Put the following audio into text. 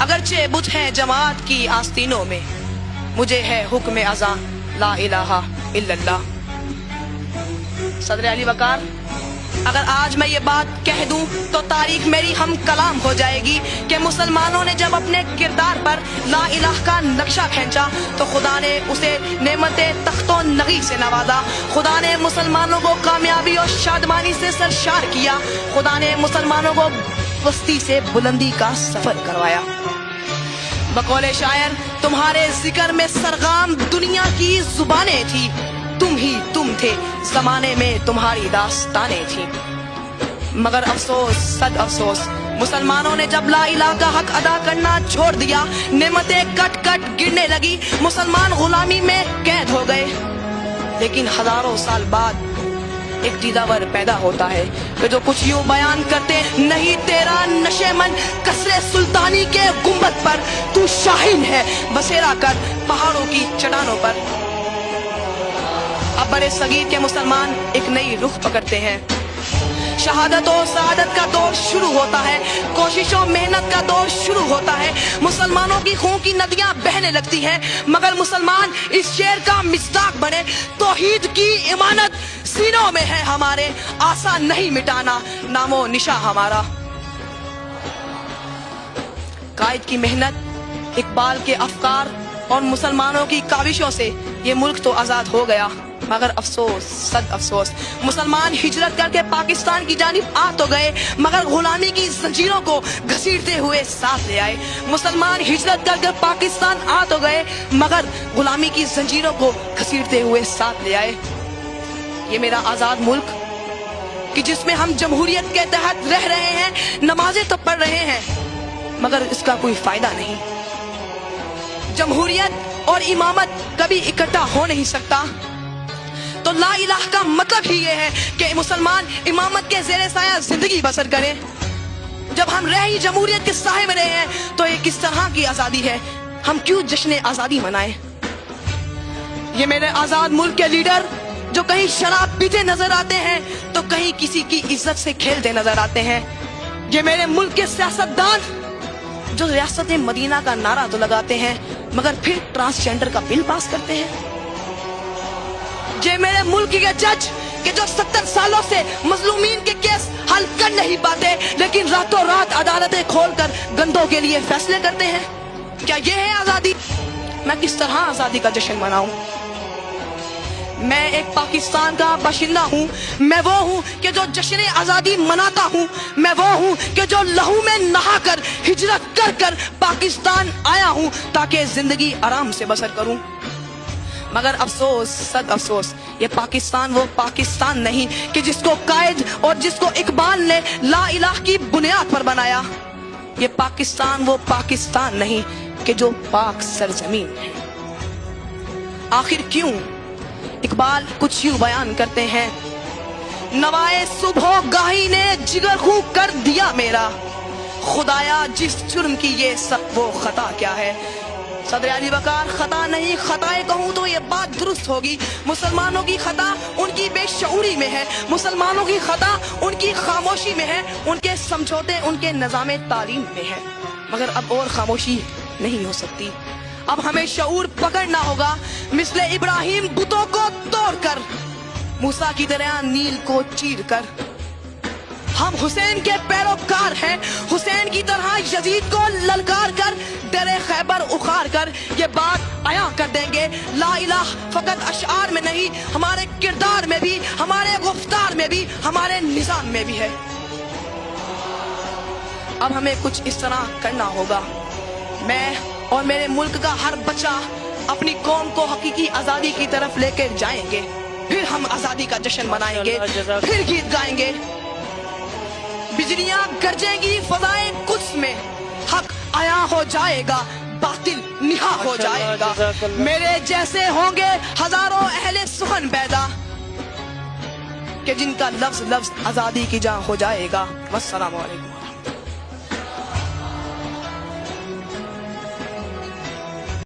अगरचे बुत है जमात की आस्तीनों में, मुझे है हुक्म अज़ा ला इलाहा इल्लल्लाह। सदर अली वकार, अगर आज मैं ये बात कह दूं तो तारीख मेरी हम कलाम हो जाएगी कि मुसलमानों ने जब अपने किरदार पर ला इलाह का नक्शा खींचा तो खुदा ने उसे नेमते तख्तो नगी से नवाजा। खुदा ने मुसलमानों को कामयाबी और शादमानी से सरशार किया। खुदा ने मुसलमानों को पस्ती से बुलंदी का सफर करवाया। बकौले शायर, तुम्हारे जिक्र में सरगाम दुनिया की जुबानें थी, तुम ही तुम थे, जमाने में तुम्हारी दास्तानें थी। मगर अफसोस सद अफसोस, मुसलमानों ने जब ला इलाह का हक अदा करना छोड़ दिया, नेमतें कट कट गिरने लगी, मुसलमान गुलामी में कैद हो गए। लेकिन हजारों साल बाद एक दीदावर पैदा होता है कि जो कुछ यूं बयान करते, नहीं तेरा नशेमन कसरे सुल्तानी के गुंबद पर, तू शाहीन है बसेरा कर पहाड़ों की चट्टानों पर। अब बड़े सगीर के मुसलमान एक नई रुख पकड़ते हैं। शहादत और सआदत का दौर शुरू होता है, कोशिशों मेहनत का दौर शुरू होता है। मुसलमानों की खून की नदियां बहने लगती हैं, मगर मुसलमान इस शेर का मिस्दाक बने। तौहीद की इमानत सीनों में है हमारे, आशा नहीं मिटाना नामो निशा हमारा। कायद की मेहनत, इकबाल के अफकार और मुसलमानों की काविशों से ये मुल्क तो आजाद हो गया, मगर अफसोस सद अफसोस, मुसलमान हिजरत करके पाकिस्तान की जानिब आ तो गए, मगर गुलामी की जंजीरों को घसीटते हुए साथ ले आए। मुसलमान हिजरत करके पाकिस्तान आ तो गए, मगर गुलामी की जंजीरों को घसीटते हुए साथ ले आए। ये मेरा आजाद मुल्क कि जिसमें हम जमहूरियत के तहत रह रहे हैं, नमाजें तो पढ़ रहे हैं, मगर इसका कोई फायदा नहीं। जमहूरियत और इमामत कभी इकट्ठा हो नहीं सकता। तो ला इलाह का मतलब ही ये है कि मुसलमान इमामत के ज़ेरे साया जिंदगी बसर करें। जब हम रह ही जमहूरियत के साए में रहे हैं तो ये किस तरह की आज़ादी है, हम क्यों जश्न आज़ादी मनाएं। ये मेरे आज़ाद मुल्क के लीडर जो कहीं शराब पीते नजर आते हैं तो कहीं किसी की इज्जत से खेलते नजर आते हैं। ये मेरे मुल्क के सियासतदान जो रियासत मदीना का नारा तो लगाते हैं, मगर फिर ट्रांसजेंडर का बिल पास करते हैं। ये मेरे मुल्क के जज के जो 70 सालों से मजलूमीन के केस हल कर नहीं पाते, लेकिन रातों रात अदालतें खोलकर गंदों के लिए फैसले करते हैं। क्या ये है आजादी? मैं किस तरह आजादी का जश्न मनाऊं? मैं एक पाकिस्तान का बाशिंदा हूँ। मैं वो हूँ कि जो जश्न आजादी मनाता हूँ। मैं वो हूँ कि जो लहू में नहाकर हिजरत कर कर पाकिस्तान आया हूँ ताकि जिंदगी आराम से बसर करूँ। मगर अफसोस सद अफसोस, ये पाकिस्तान वो पाकिस्तान नहीं कि जिसको कायद और जिसको इकबाल ने ला इलाह की बुनियाद पर बनाया। ये पाकिस्तान वो पाकिस्तान नहीं कि जो पाक सरजमीन है। आखिर क्यों इकबाल कुछ यूं बयान करते हैं, नवाए सुबह गाही ने जिगर खूं कर दिया मेरा, खुदाया जिस जुर्म की ये सब वो खता क्या है। सदर अली वकार, खता नहीं खताए कहूँ तो ये बात दुरुस्त होगी। मुसलमानों की खता उनकी बेशऊरी में है, मुसलमानों की खता उनकी खामोशी में है, उनके समझौते उनके निज़ाम तालीम में है। मगर अब और खामोशी नहीं हो सकती। अब हमें शऊर पकड़ना होगा, मिसले इब्राहिम बुतों को तोड़कर, मूसा की तरह नील को चीर कर। हम हुसैन के पैरोकार हैं, हुसैन की तरह यजीद को ललकार कर, दरे खैबर उखाड़ कर ये बात अया कर देंगे, ला इलाह फकत अशआर में नहीं, हमारे किरदार में भी, हमारे गुफ्तार में भी, हमारे निजाम में भी है। अब हमें कुछ इस तरह करना होगा, मैं और मेरे मुल्क का हर बच्चा अपनी कौम को हकीकी आजादी की तरफ लेकर जाएंगे। फिर हम आजादी का जश्न मनाएंगे, फिर गीत गाएंगे, बिजलियां गरजेंगी फजाए कुछ में, हक आया हो जाएगा, बातिल निहा हो जाएगा। मेरे जैसे होंगे हजारों अहले सुखन पैदा कि जिनका लफ्ज लफ्ज आजादी की जहाँ हो जाएगा। वस्सलामु अलैकुम।